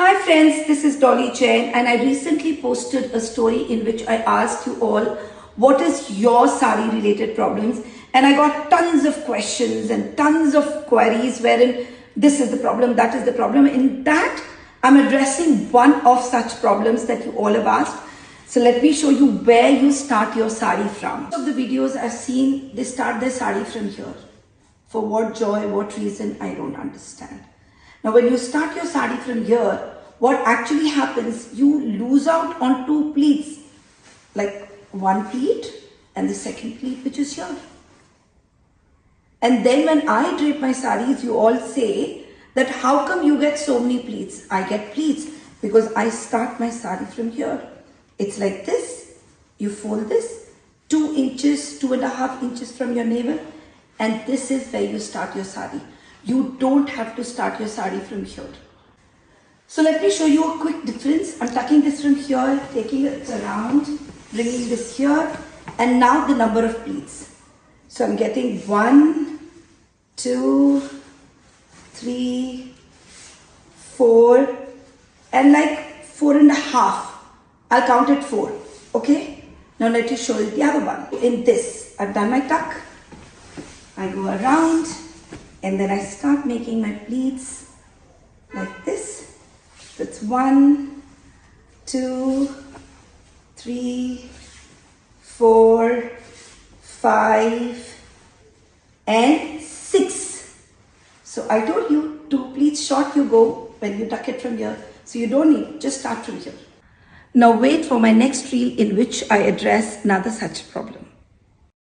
Hi friends, this is Dolly Jain and I recently posted a story in which I asked you all what is your sari related problems, and I got tons of questions and tons of queries wherein this is the problem, that is the problem. In that I'm addressing one of such problems that you all have asked. So let me show you where you start your sari from. Most of the videos I've seen, they start their sari from here. For what joy, what reason, I don't understand. Now when you start your sari from here, what actually happens, you lose out on two pleats, like one pleat and the second pleat which is here. And then when I drape my saris, you all say that how come you get so many pleats? I get pleats because I start my sari from here. It's like this, you fold this 2 inches, 2.5 inches from your navel, and this is where you start your sari. You don't have to start your sari from here. So let me show you a quick difference. I'm tucking this from here, taking it around, bringing this here, and now the number of pleats. So I'm getting 1, 2, 3, 4, and like 4.5. I'll count it 4, okay? Now let me show you the other one. In this, I've done my tuck. I go around, and then I start making my pleats like this. That's 1, 2, 3, 4, 5, and 6. So I told you 2 pleats short you go when you tuck it from here. So you don't need, just start from here. Now wait for my next reel in which I address another such problem.